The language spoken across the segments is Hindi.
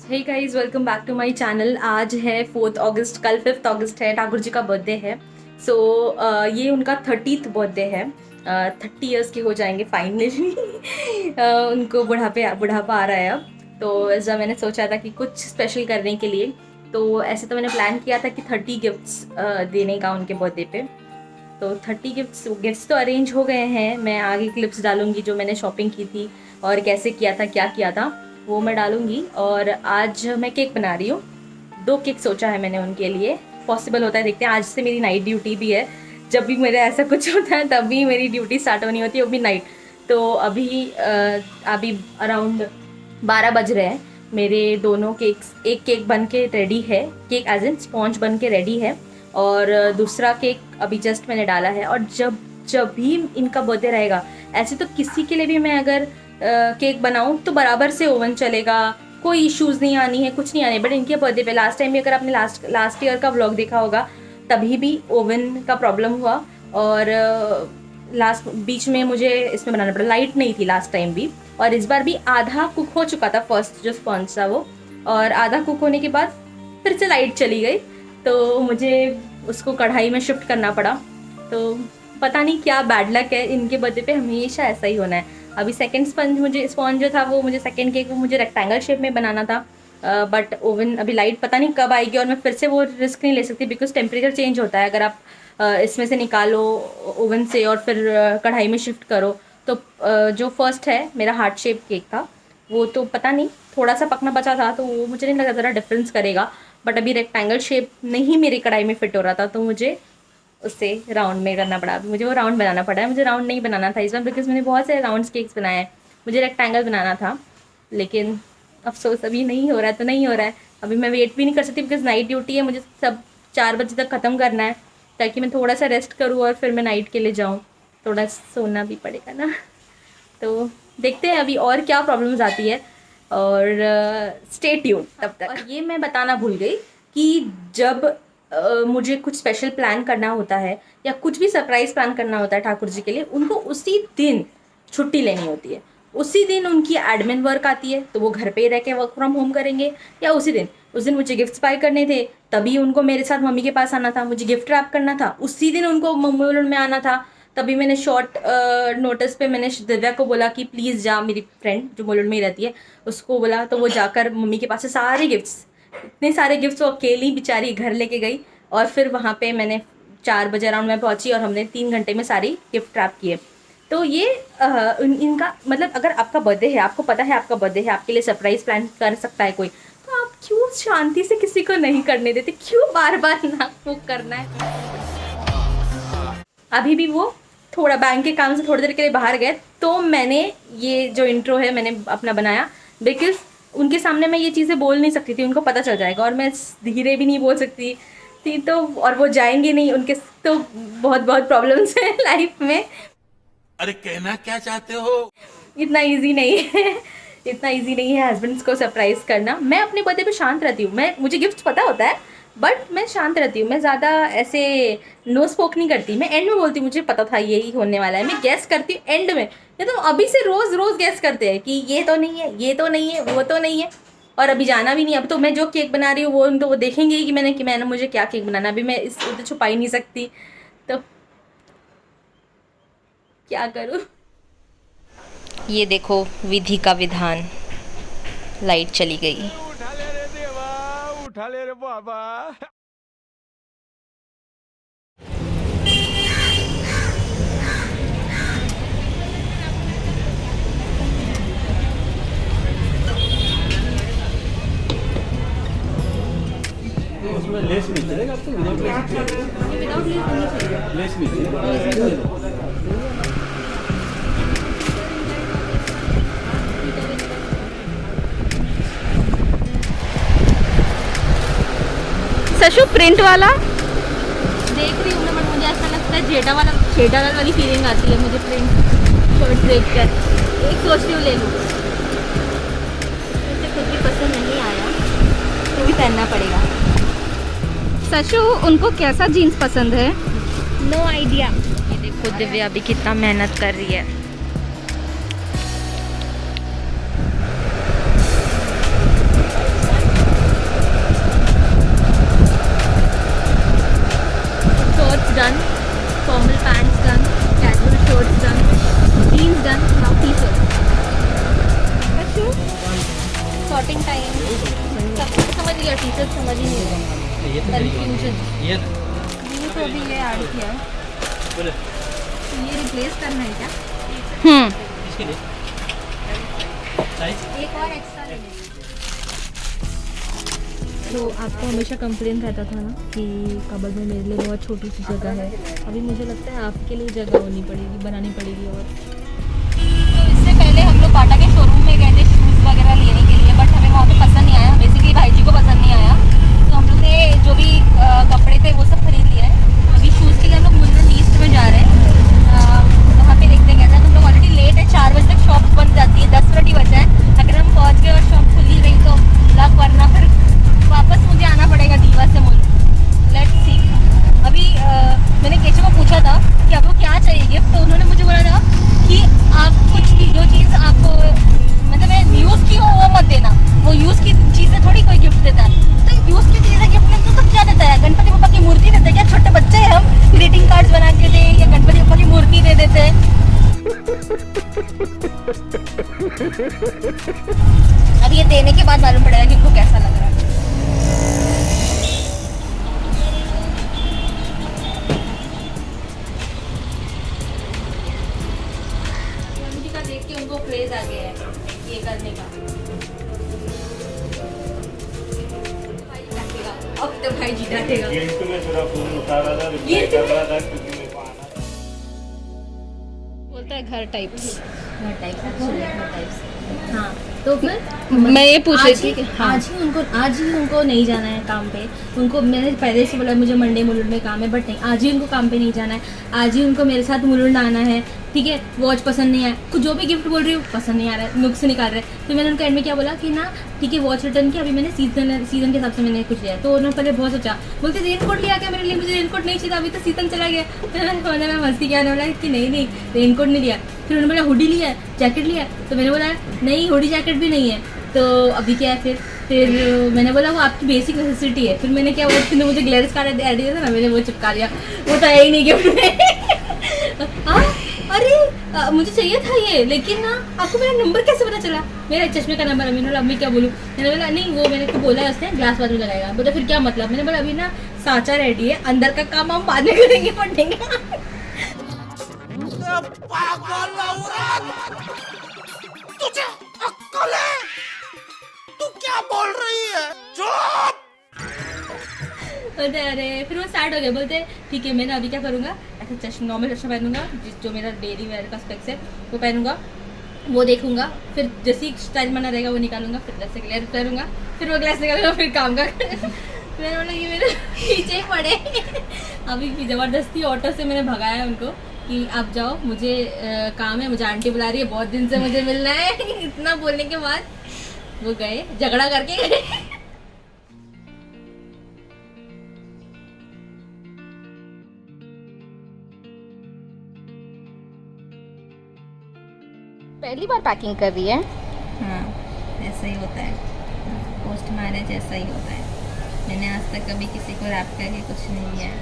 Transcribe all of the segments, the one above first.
Hey guys, welcome back to my channel. आज है 4 अगस्त, कल 5 अगस्त है, ठाकुर जी का बर्थडे है। सो ये उनका 30th बर्थडे है। 30 इयर्स के हो जाएंगे फाइनली। उनको बुढ़ापा आ रहा है अब। तो ऐसा मैंने सोचा था कि कुछ स्पेशल करने के लिए, तो ऐसे तो मैंने प्लान किया था कि 30 गिफ्ट्स देने का उनके बर्थडे पे। तो 30 गिफ्ट्स तो अरेंज हो गए हैं। मैं आगे क्लिप्स डालूंगी जो मैंने शॉपिंग की थी और कैसे किया था, क्या किया था, वो मैं डालूंगी। और आज मैं केक बना रही हूँ। 2 केक सोचा है मैंने उनके लिए। पॉसिबल होता है, देखते हैं। आज से मेरी नाइट ड्यूटी भी है। जब भी मेरा ऐसा कुछ होता है तभी मेरी ड्यूटी स्टार्ट होनी होती है, वो भी नाइट। तो अभी अराउंड 12 बज रहे हैं। मेरे दोनों केक्स, एक केक बन के रेडी है, केक एज इन स्पॉन्ज बन के रेडी है, और दूसरा केक अभी जस्ट मैंने डाला है। और जब जब भी इनका बर्थडे रहेगा, ऐसे तो किसी के लिए भी मैं अगर केक बनाऊं तो बराबर से ओवन चलेगा, कोई इश्यूज़ नहीं आनी है, कुछ नहीं आने। बट इनके बर्थडे पे लास्ट टाइम भी, अगर आपने लास्ट ईयर का व्लॉग देखा होगा, तभी भी ओवन का प्रॉब्लम हुआ। और लास्ट बीच में मुझे इसमें बनाना पड़ा, लाइट नहीं थी लास्ट टाइम भी। और इस बार भी आधा कुक हो चुका था फर्स्ट जो स्पॉन्ज था वो, और आधा कुक होने के बाद फिर से लाइट चली गई, तो मुझे उसको कढ़ाई में शिफ्ट करना पड़ा। तो पता नहीं क्या बैड लक है, इनके बर्थडे पे हमेशा ऐसा ही होना है। अभी सेकंड स्पॉन्ज जो था वो मुझे, सेकंड केक वो मुझे रेक्टेंगल शेप में बनाना था। बट ओवन अभी लाइट पता नहीं कब आएगी, और मैं फिर से वो रिस्क नहीं ले सकती बिकॉज टेम्परेचर चेंज होता है। अगर आप इसमें से निकालो ओवन से और फिर कढ़ाई में शिफ्ट करो, तो जो फर्स्ट है मेरा हार्ट शेप केक था, वो तो पता नहीं थोड़ा सा पकना बचा था, तो वो मुझे नहीं लगा ज़रा डिफरेंस करेगा। बट अभी रेक्टेंगल शेप नहीं मेरी कढ़ाई में फिट हो रहा था, तो मुझे उससे राउंड में करना पड़ा। मुझे वो राउंड बनाना पड़ा है। मुझे राउंड नहीं बनाना था इस बार, बिकॉज मैंने बहुत सारे राउंड केक्स बनाए हैं। मुझे रेक्टेंगल बनाना था, लेकिन अफसोस अभी नहीं हो रहा है, तो नहीं हो रहा है। अभी मैं वेट भी नहीं कर सकती बिकॉज नाइट ड्यूटी है, मुझे सब 4 बजे तक ख़त्म करना है, ताकि मैं थोड़ा सा रेस्ट करूँ और फिर मैं नाइट के लिए जाऊँ। थोड़ा सोना भी पड़ेगा ना। तो देखते हैं अभी और क्या प्रॉब्लम्स आती है, और स्टे ट्यून्ड तब तक। और ये मैं बताना भूल गई कि जब मुझे कुछ स्पेशल प्लान करना होता है या कुछ भी सरप्राइज प्लान करना होता है ठाकुर जी के लिए, उनको उसी दिन छुट्टी लेनी होती है। उसी दिन उनकी एडमिन वर्क आती है, तो वो घर पे ही रह के वर्क फ्रॉम होम करेंगे, या उस दिन मुझे गिफ्ट्स बाय करने थे, तभी उनको मेरे साथ मम्मी के पास आना था, मुझे गिफ्ट रैप करना था, उसी दिन उनको मम्मी में आना था। तभी मैंने शॉर्ट नोटिस पे मैंने दिव्या को बोला कि प्लीज़ जा, मेरी फ्रेंड जो मोलूड में ही रहती है, उसको बोला, तो वो जाकर मम्मी के पास से सारे गिफ्ट्स, इतने सारे गिफ्ट्स वो अकेली बेचारी घर लेके गई। और फिर वहाँ पे मैंने 4 बजे अराउंड में पहुँची, और हमने 3 घंटे में सारी गिफ्ट रैप किए। तो ये इनका मतलब, अगर आपका बर्थडे है, आपको पता है आपका बर्थडे है, आपके लिए सरप्राइज प्लान कर सकता है कोई, तो आप क्यों शांति से किसी को नहीं करने देते? क्यों बार बार नाक फूक करना है? अभी भी वो थोड़ा बैंक के काम से थोड़ी देर के लिए बाहर गए, तो मैंने ये जो इंट्रो है मैंने अपना बनाया, बिकॉज उनके सामने मैं ये चीज़ें बोल नहीं सकती थी, उनको पता चल जाएगा, और मैं धीरे भी नहीं बोल सकती थी, तो और वो जाएंगे नहीं, उनके तो बहुत बहुत प्रॉब्लम्स हैं लाइफ में। अरे कहना क्या चाहते हो? इतना इजी नहीं है। इतना इजी नहीं है हस्बैंड्स को सरप्राइज करना। मैं अपने बर्थडे पे शांत रहती हूँ, मुझे गिफ्ट पता होता है, बट मैं शांत रहती हूँ। मैं ज़्यादा ऐसे नो स्पोक नहीं करती। मैं एंड में बोलती हूँ मुझे पता था यही होने वाला है, मैं गैस करती हूँ एंड में। ये तो अभी से रोज़ रोज़ गैस करते हैं कि ये तो नहीं है, ये तो नहीं है, वो तो नहीं है। और अभी जाना भी नहीं। अब तो मैं जो केक बना रही हूँ वो देखेंगे ही कि मैंने मुझे क्या केक बनाना। अभी मैं इस तो छुपा ही नहीं सकती, तो क्या करूँ। ये देखो विधि का विधान, लाइट चली गई। उठा ले रे देवा, उठा ले रे बाबा। उसमें लेस मिल जाएगा आपको, विदाउट लेस मिल जाएगा। सशु प्रिंट वाला देख रही हूँ मैं, मुझे ऐसा लगता है जेठालाल वाली फीलिंग आती है मुझे प्रिंट शर्ट देख कर। एक सोच रही हूँ ले लूँ, मुझे कुछ भी पसंद नहीं आया तो भी पहनना पड़ेगा। सशु, उनको कैसा जीन्स पसंद है? No idea. ये देखो दिव्या अभी कितना मेहनत कर रही है। done, formal pants done, casual shorts done, jeans done, now t-shirt. Ashu, sorting time. सब कुछ समझ लिया, t-shirt समझ ही नहीं रहा. Confusion. ये तो अभी ये ऐड किया है. ये रिप्लेस करना है क्या? इसके लिए साइज एक और एक्स्ट्रा ले लेंगे. तो आपको हमेशा कंप्लेन रहता था ना कि कबर्ड में मेरे लिए बहुत छोटी सी जगह है. अभी मुझे लगता है आपके लिए जगह होनी पड़ेगी, बनानी पड़ेगी. और तो इससे पहले हम लोग बाटा के शोरूम में गए थे शूज़ वगैरह लेने के लिए, बट हमें वहाँ पे पसंद नहीं आया. बेसिकली भाई जी को पसंद नहीं आया, तो हम लोग ने जो भी कपड़े थे वो सब खरीद लिए हैं. अभी शूज़ के लिए हम लोग मुल्लन ईस्ट में जा रहे हैं. वहाँ पे देखते हैं कैसा. हम लोग ऑलरेडी लेट है, 4 बजे तक शॉप बंद जाती है, 10 मिनट ही बचा है. अगर हम पहुँच गए और शॉप खुली रही तो लग, वरना फिर वापस मुझे आना पड़ेगा दीवा से मुल्क. Let's see. अभी मैंने केशव को पूछा था कि आपको क्या चाहिए गिफ्ट, तो उन्होंने मुझे बोला था कि आप कुछ जो चीज़ आपको मतलब यूज़ की हो वो मत देना. वो यूज़ की चीज़ें थोड़ी कोई गिफ्ट देता है. तो यूज़ की चीज़ें गिफ्ट में तो सब क्या देता है? गणपति बप्पा की मूर्ति देते हैं क्या? छोटे बच्चे हैं हम, ग्रीटिंग कार्ड्स बना के दे या गणपति बप्पा की मूर्ति दे देते हैं. अब ये देने के बाद मालूम पड़ेगा कि उनको कैसा लग रहा है. का देख के उनको क्रेज आ गया है ये करने का. अब तो भाई जी डांटेगा. गिफ्ट में थोड़ा फोन उठा रहा था, रिप्लाई कर रहा था क्योंकि मेरे को आना था. बोलता है घर टाइप्स. घर टाइप हाँ. तो फिर मैं ये पूछ रही थी कि आज ही उनको नहीं जाना है काम पे. उनको मैंने पहले से बोला मुझे मंडे मुलुंड में काम है, बट नहीं, आज ही उनको काम पे नहीं जाना है. आज ही उनको मेरे साथ मुलुंड आना है. ठीक है, वॉच पसंद नहीं आया, कुछ जो भी गिफ्ट बोल रही हूँ पसंद नहीं आ रहा है, नुक्स निकाल रहे हैं. तो मैंने उनको एंड में क्या बोला कि ना ठीक है वॉच रिटर्न किया. अभी मैंने सीजन के हिसाब से मैंने कुछ लिया. तो उन्होंने पहले बहुत सोचा, बोलते रेनकोट लिया क्या मेरे लिए? मुझे रेनकोट नहीं चाहिए, अभी तो सीजन चला गया. मैंने मस्ती किया, बोला कि नहीं रेनकोट नहीं लिया. फिर उन्होंने बोला हुडी लिया, जैकेट लिया. तो मैंने बोला नहीं, हुडी जैकेट भी नहीं है. तो अभी क्या है फिर मैंने बोला वो आपकी बेसिक नेसेसिटी है. फिर मैंने क्या बोला, फिर मुझे ग्लेरिस कार्ड ऐड दिया था ना, मैंने वो चिपका लिया. वो तो है ही नहीं गिफ्ट में. हाँ अरे मुझे चाहिए था ये, लेकिन ना आपको मेरा नंबर कैसे पता चला? मेरा चश्मे का नंबर है. मैंने बोला अम्मी क्या बोलूँ? मैंने बोला नहीं वो मैंने को बोला है उसने ग्लास बाजू लगाएगा. बोला फिर क्या मतलब? मैंने बोला अभी ना सांचा रेडी है, अंदर का काम हम बाद में करेंगे, पढ़ेंगे. तुझे अक्ल है? तू क्या बोल रही है? चुप! बोलते अरे फिर वो स्टार्ट हो गए. बोलते ठीक है मैं ना अभी क्या करूँगा, ऐसा चश्मा नॉर्मल चश्मा पहनूंगा जो मेरा डेली वेयर का स्पेक्स है वो पहनूंगा, वो देखूंगा. फिर जैसे स्टाइल बना रहेगा वो निकालूंगा. फिर जैसे ग्लेस करूँगा, फिर वो ग्लास निकालूंगा, फिर काम का. मैंने बोला ये मेरे पीछे ही पड़े. अभी भी ज़बरदस्ती ऑटो से मैंने भगाया उनको कि आप जाओ, मुझे काम है, मुझे आंटी बुला रही है, बहुत दिन से मुझे मिलना है. इतना बोलने के बाद वो गए, झगड़ा करके गए. पहली बार पैकिंग कर रही है. हाँ ऐसा ही होता है, पोस्ट मैरिज ऐसा ही होता है. मैंने आज तक कभी किसी को रैप करके कुछ नहीं किया है.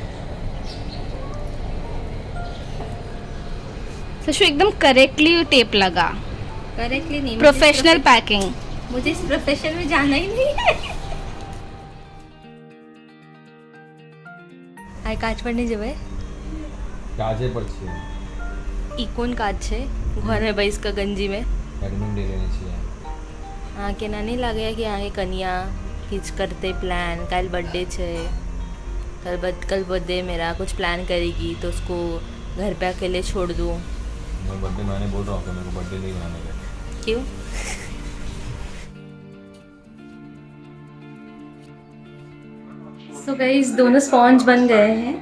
सशु एकदम करेक्टली टेप लगा. करेक्टली नहीं, प्रोफेशनल पैकिंग. मुझे इस प्रोफेशन में जाना ही नहीं है. आय काच पड़ने जब काजे पर છે इकोन काच છે घर में बैस का गंजी में एडमिन ले लेनी चाहिए. आके ना नहीं लगे कि आगे कन्या किच करते प्लान. कल बर्थडे छे, कल बर्थडे मेरा कुछ प्लान करेगी तो उसको घर पे अकेले छोड़ दूँ. मैं बर्थडे मैंने बोल रहा हूँ कि मेरे को बर्थडे नहीं मनाने का. क्यों? सो गाइस दोनों स्पॉन्ज बन गए हैं.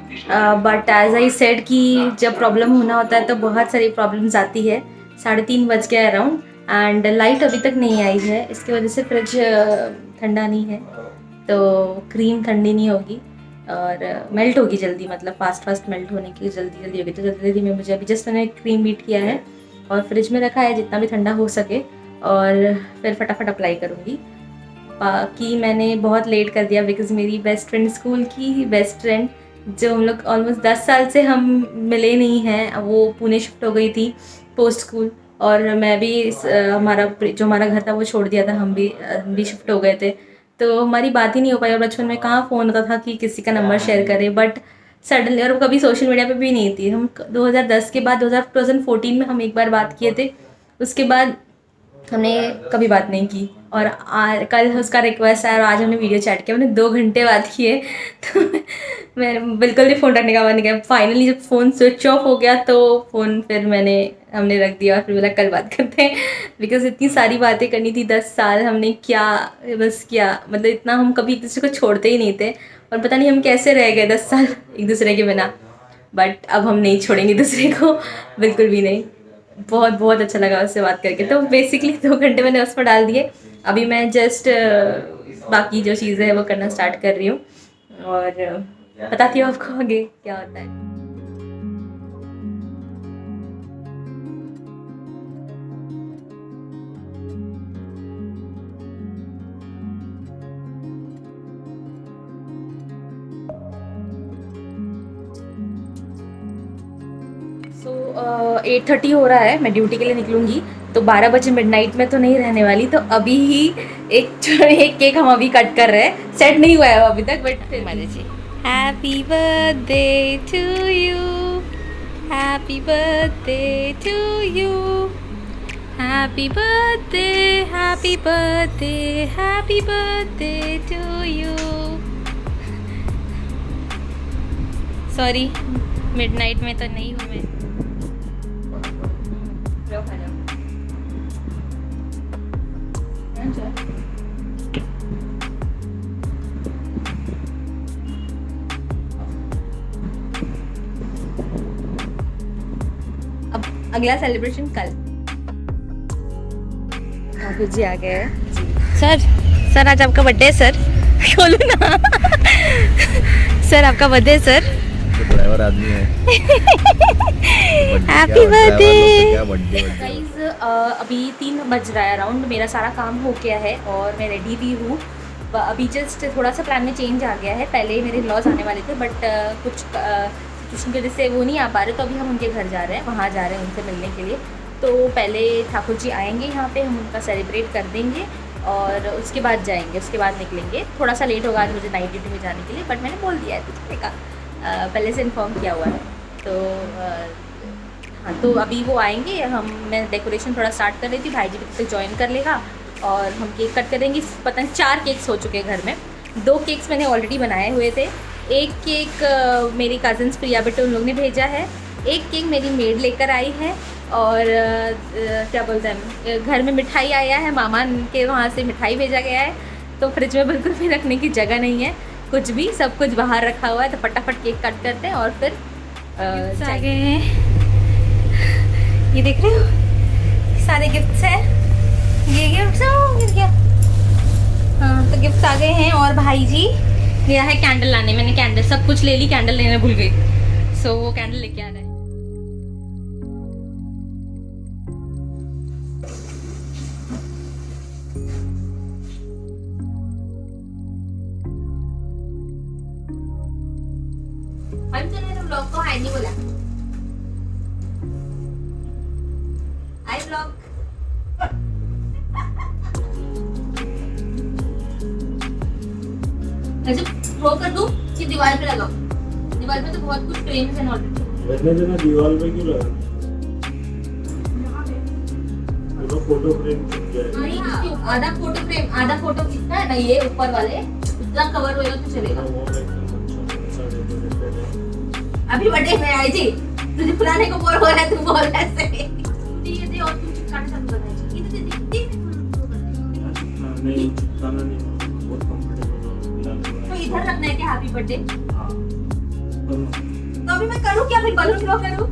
बट एज आई सेड कि जब प्रॉब्लम होना होता है तो बहुत सारी प्रॉब्लम्स आती है. 3:30 बज गया अराउंड एंड लाइट अभी तक नहीं आई है. इसकी वजह से फ्रिज ठंडा नहीं है, तो क्रीम ठंडी नहीं होगी और मेल्ट होगी जल्दी. मतलब फास्ट मेल्ट होने की जल्दी होगी. तो जल्दी में मुझे अभी जस्ट मैंने क्रीम बीट किया है और फ्रिज में रखा है जितना भी ठंडा हो सके, और फिर फटाफट अप्लाई करूँगी. बाकी मैंने बहुत लेट कर दिया बिकॉज मेरी बेस्ट फ्रेंड, स्कूल की बेस्ट फ्रेंड जो हम लोग ऑलमोस्ट 10 साल से हम मिले नहीं हैं। वो पुणे शिफ्ट हो गई थी पोस्ट स्कूल, और मैं भी जो हमारा घर था वो छोड़ दिया था, हम भी शिफ्ट हो गए थे, तो हमारी बात ही नहीं हो पाई। और बचपन में कहाँ फ़ोन होता था कि किसी का नंबर शेयर करें, बट सडनली, और कभी सोशल मीडिया पे भी नहीं थी। हम 2010 के बाद 2014 में हम एक बार बात किए थे, उसके बाद हमने कभी बात नहीं की। और कल उसका रिक्वेस्ट आया और आज हमने वीडियो चैट किया, हमने 2 घंटे बात किए। तो मैं बिल्कुल भी फ़ोन रखने का मन नहीं किया। फाइनली जब फ़ोन स्विच ऑफ हो गया तो फ़ोन फिर हमने रख दिया और फिर बोला कल बात करते हैं, बिकॉज़ इतनी सारी बातें करनी थी। 10 साल हमने क्या बस किया, मतलब इतना हम कभी एक दूसरे को छोड़ते ही नहीं थे, और पता नहीं हम कैसे रह गए 10 साल एक दूसरे के बिना। बट अब हम नहीं छोड़ेंगे दूसरे को, बिल्कुल भी नहीं। बहुत बहुत अच्छा लगा उससे बात करके। तो बेसिकली 2 घंटे मैंने उस पर डाल दिए। अभी मैं जस्ट बाकी जो चीज़ें हैं वो करना स्टार्ट कर रही हूँ, और बताती हूँ आपको आगे क्या होता है। सो 8:30 हो रहा है, मैं ड्यूटी के लिए निकलूँगी, तो 12 बजे मिडनाइट में तो नहीं रहने वाली। तो अभी ही एक केक हम अभी कट कर रहे हैं, सेट नहीं हुआ है वो अभी तक, बट फिर मजे जी। Happy birthday to you, happy birthday to you, happy birthday, happy birthday, happy birthday to you. Sorry, midnight में तो नहीं हूँ मैं। अब अगला सेलिब्रेशन कल। ठाकुर जी आ गए हैं। सर आज आपका बर्थडे है सर। खोलो ना। सर आपका बर्थडे है सर। ड्राइवर आदमी है। Happy birthday guys. अभी 3 बज रहा है अराउंड। मेरा सारा काम हो गया है और मैं रेडी भी हूँ। अभी जस्ट थोड़ा सा प्लान में चेंज आ गया है। पहले मेरे लॉज आने वाले थे, बट कुछ सिचुएशन की वजह से वो नहीं आ पा रहे, तो अभी हम उनके घर जा रहे हैं, वहाँ जा रहे हैं उनसे मिलने के लिए। तो पहले ठाकुर जी आएंगे यहाँ पे, हम उनका सेलिब्रेट कर देंगे और उसके बाद जाएंगे, उसके बाद निकलेंगे। थोड़ा सा लेट होगा आज मुझे नाइट ड्यूटी में जाने के लिए, बट मैंने बोल दिया है तुझे का पहले से इन्फॉर्म किया हुआ है। तो हाँ, तो अभी वो आएंगे। मैं डेकोरेशन थोड़ा स्टार्ट कर रही थी, भाई जी भी तक ज्वाइन कर लेगा और हम केक कट करेंगे। पता नहीं 4 केक्स हो चुके हैं घर में। 2 केक्स मैंने ऑलरेडी बनाए हुए थे। एक केक मेरी कज़न्स प्रिया बेटे उन लोग ने भेजा है, एक केक मेरी मेड लेकर आई है, और क्या बोलते हैं, घर में मिठाई आया है, मामा के वहाँ से मिठाई भेजा गया है। तो फ्रिज में बिल्कुल भी रखने की जगह नहीं है, कुछ भी, सब कुछ बाहर रखा हुआ है। तो फटाफट केक कट करते हैं और फिर आ गए हैं। ये देख रहे हो सारे गिफ्ट्स हैं, ये गिफ्ट्स हैं क्या? हाँ, तो गिफ्ट्स आ गए हैं। और भाई जी गया है कैंडल लाने। मैंने कैंडल सब कुछ ले ली, कैंडल लेने भूल गई, सो वो कैंडल लेके आ रहा है। ब्लॉग को हाय नहीं बोला। हाय ब्लॉग। ऐसे थ्रो कर दूं कि दीवार पे लगाऊं? दीवार पे तो बहुत कुछ फ्रेम्स हैं ऑलरेडी। वैसे जो ना दीवार पे क्यों लगा? तो फोटो फ्रेम चिपक जाएगा। नहीं, आधा फोटो कितना है ना, ये ऊपर वाले इतना कवर होएगा तो चलेगा। अभी बर्थडे में आई जी, तुझे पुराने को बोर हो रहा है, तू बोल रहा है ऐसे। ये दे और तू चिपकाना चालू कर रहा है। ये दे नहीं चिपकाना नहीं, बहुत कंफर्टेबल। तो इधर रखना है क्या हैप्पी बर्थडे? हां, तो अभी मैं करूं क्या, फिर बलून थ्रो करूं?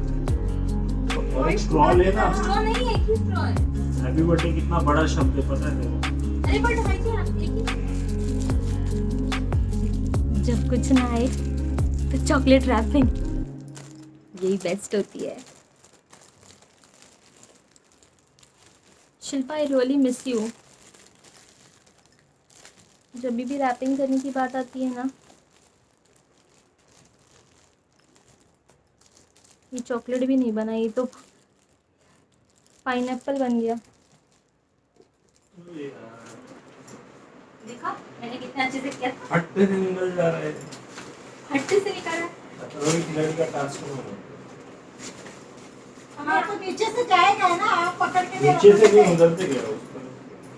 और स्ट्रॉ लेना। स्ट्रॉ नहीं है, एक ही स्ट्रॉ है। हैप्पी बर्थडे कितना बड़ा शब्द है पता है तेरे? अरे बट भाई जी एक ही। जब कुछ ना आए तो चॉकलेट रैपिंग यही बेस्ट होती है। Shilpa, I really miss you. जब भी रैपिंग करने की बात आती है ना, ये चॉकलेट भी नहीं बना, ये तो पाइनएप्पल बन गया। देखा मैंने कितने अच्छे से किया था। हट्टे से निकल जा रहा है। हट्टे से निकाला। रोहित खिलाड़ी का टास्क हो आपको नीचे से जाएगा ना, आप पकड़ के नीचे से नहीं उधर से गया उस पर।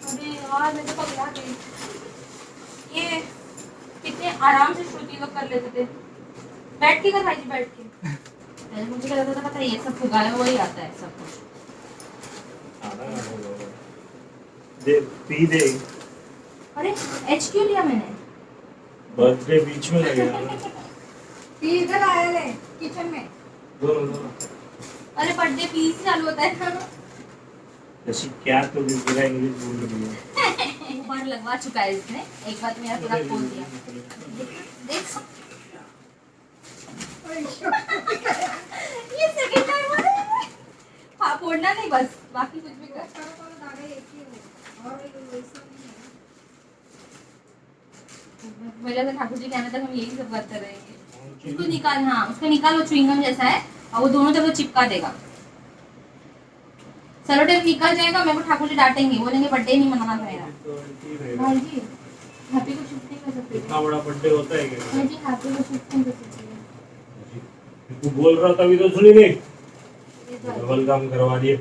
अरे यार मैं तो पगला गई। ये कितने आराम से श्रुति लोग कर लेते थे। बैठ के कर भाई जी, बैठ के। पहले मुझे क्या लगता था पता है ये सब फुगाया वही आता है सब कुछ। दे पी दे। अरे एच क्यों लिया मैंने? बर्थडे बीच में लगेगा ना। इधर आया ले किचन में। दोनों अरे बर्थडे पी से चालू होता है ना। जैसे क्या तो भी पूरा इंग्लिश बोल रही है। एक बार लगवा चुका है इसने, एक बार मेरा पूरा खोल दिया। देख ये सेकंड टाइम हो रहा है। हाँ फोड़ना नहीं बस, बाकी कुछ भी कर। मेरे से ठाकुर जी के आने तक हम यही सब करते रहेंगे। उसको निकाल, हाँ उसको निकाल, वो च्युइंगम जैसा है और वो दोनों तरफ चिपका देगा। सेलो टेप निकल जाएगा, मेरे को ठाकुर जी डांटेंगे, बोलेंगे बर्थडे नहीं मनाना था मेरा। भाई जी हैप्पी को शिफ्ट नहीं कर सकते। इतना बड़ा बर्थडे होता है क्या? भाई जी हैप्पी को शिफ्ट नहीं कर सकते। तू बोल रहा था अभी तो सुनी नहीं। डबल काम करवा दिए।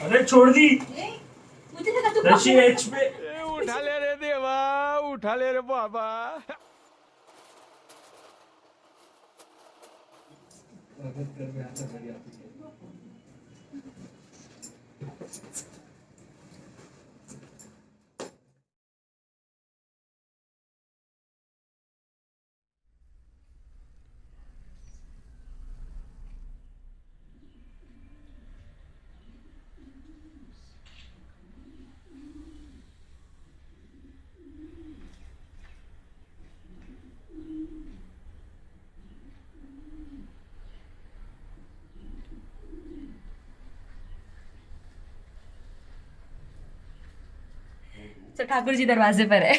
अरे छोड़ दी। मुझे लगा तू रशी एच पे उठा ले रे देवा, उठा ले रे बाबा। तो ठाकुर जी दरवाजे पर है।